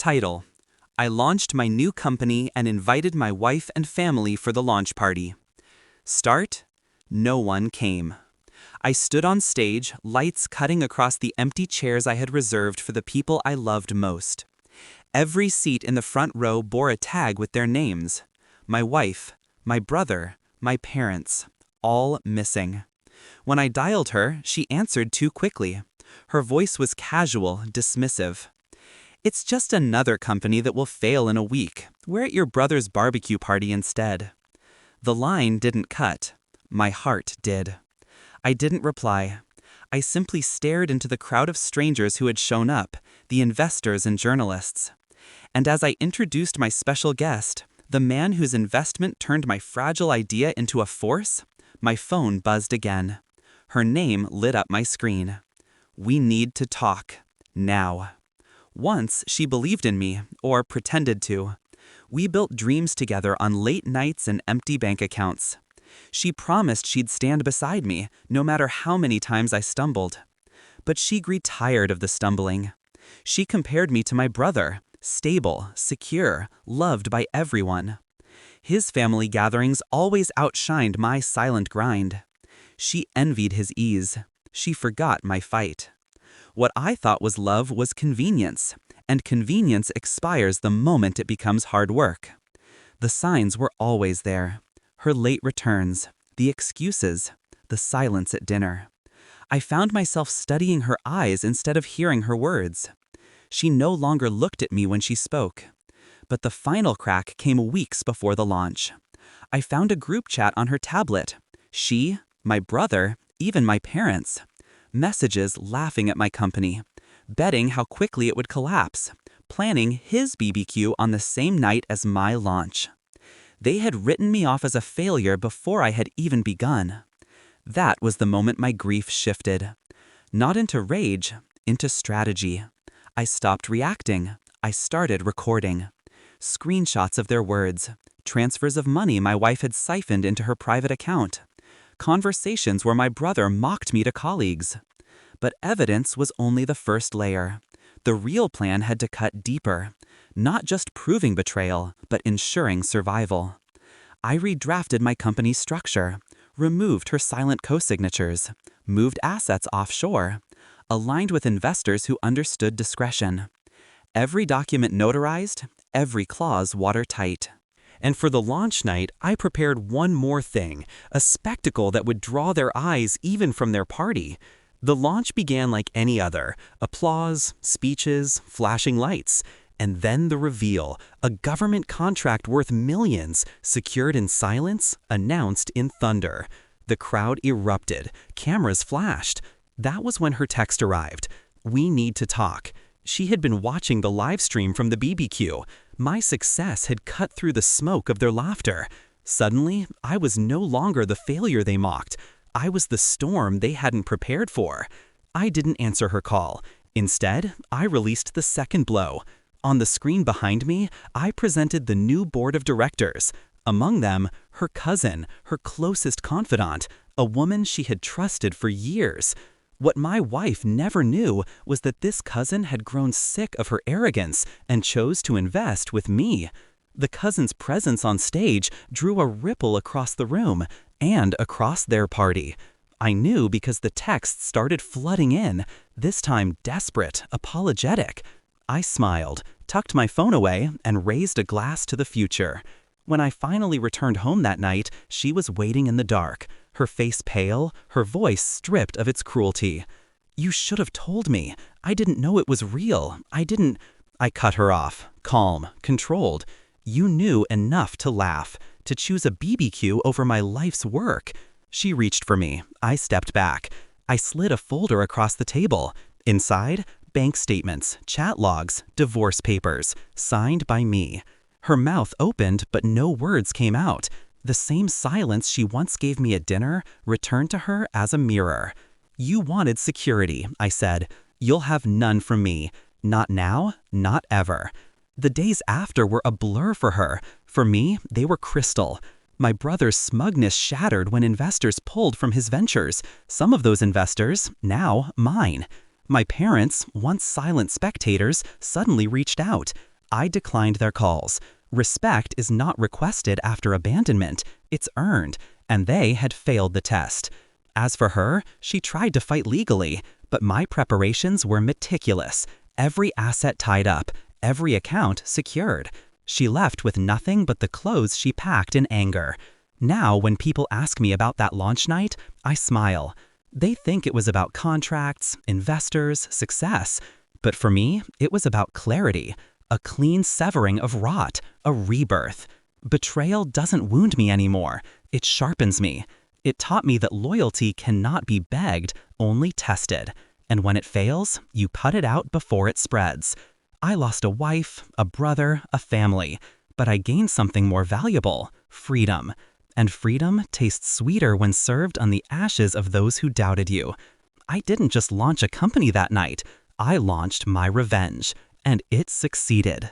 Title: I launched my new company and invited my wife and family for the launch party. Start: no one came. I stood on stage, lights cutting across the empty chairs I had reserved for the people I loved most. Every seat in the front row bore a tag with their names. My wife, my brother, my parents, all missing. When I dialed her, she answered too quickly. Her voice was casual, dismissive. "It's just another company that will fail in a week. We're at your brother's barbecue party instead." The line didn't cut. My heart did. I didn't reply. I simply stared into the crowd of strangers who had shown up, the investors and journalists. And as I introduced my special guest, the man whose investment turned my fragile idea into a force, my phone buzzed again. Her name lit up my screen. "We need to talk. Now." Once she believed in me, or pretended to. We built dreams together on late nights and empty bank accounts. She promised she'd stand beside me, no matter how many times I stumbled. But she grew tired of the stumbling. She compared me to my brother, stable, secure, loved by everyone. His family gatherings always outshined my silent grind. She envied his ease. She forgot my fight. What I thought was love was convenience, and convenience expires the moment it becomes hard work. The signs were always there. Her late returns, the excuses, the silence at dinner. I found myself studying her eyes instead of hearing her words. She no longer looked at me when she spoke. But the final crack came weeks before the launch. I found a group chat on her tablet. She, my brother, even my parents. Messages laughing at my company, betting how quickly it would collapse, planning his BBQ on the same night as my launch. They had written me off as a failure before I had even begun. That was the moment my grief shifted. Not into rage, into strategy. I stopped reacting. I started recording. Screenshots of their words, transfers of money my wife had siphoned into her private account, conversations where my brother mocked me to colleagues. But evidence was only the first layer. The real plan had to cut deeper, not just proving betrayal, but ensuring survival. I redrafted my company's structure, removed her silent co-signatures, moved assets offshore, aligned with investors who understood discretion. Every document notarized, every clause watertight. And for the launch night, I prepared one more thing, a spectacle that would draw their eyes even from their party. The launch began like any other: applause, speeches, flashing lights. And then the reveal, a government contract worth millions, secured in silence, announced in thunder. The crowd erupted, cameras flashed. That was when her text arrived. "We need to talk." She had been watching the live stream from the BBQ. My success had cut through the smoke of their laughter. Suddenly, I was no longer the failure they mocked. I was the storm they hadn't prepared for. I didn't answer her call. Instead, I released the second blow. On the screen behind me, I presented the new board of directors. Among them, her cousin, her closest confidant, a woman she had trusted for years. What my wife never knew was that this cousin had grown sick of her arrogance and chose to invest with me. The cousin's presence on stage drew a ripple across the room and across their party. I knew because the texts started flooding in, this time desperate, apologetic. I smiled, tucked my phone away, and raised a glass to the future. When I finally returned home that night, she was waiting in the dark, her face pale, her voice stripped of its cruelty. "You should have told me. I didn't know it was real. I cut her off, calm, controlled. "You knew enough to laugh, to choose a BBQ over my life's work." She reached for me. I stepped back. I slid a folder across the table. Inside, bank statements, chat logs, divorce papers, signed by me. Her mouth opened, but no words came out. The same silence she once gave me at dinner returned to her as a mirror. "You wanted security," I said. "You'll have none from me. Not now, not ever." The days after were a blur for her. For me, they were crystal. My brother's smugness shattered when investors pulled from his ventures. Some of those investors, now mine. My parents, once silent spectators, suddenly reached out. I declined their calls. Respect is not requested after abandonment, it's earned, and they had failed the test. As for her, she tried to fight legally, but my preparations were meticulous, every asset tied up, every account secured. She left with nothing but the clothes she packed in anger. Now, when people ask me about that launch night, I smile. They think it was about contracts, investors, success. But for me, it was about clarity, a clean severing of rot, a rebirth. Betrayal doesn't wound me anymore. It sharpens me. It taught me that loyalty cannot be begged, only tested. And when it fails, you put it out before it spreads. I lost a wife, a brother, a family. But I gained something more valuable, freedom. And freedom tastes sweeter when served on the ashes of those who doubted you. I didn't just launch a company that night. I launched my revenge, and it succeeded.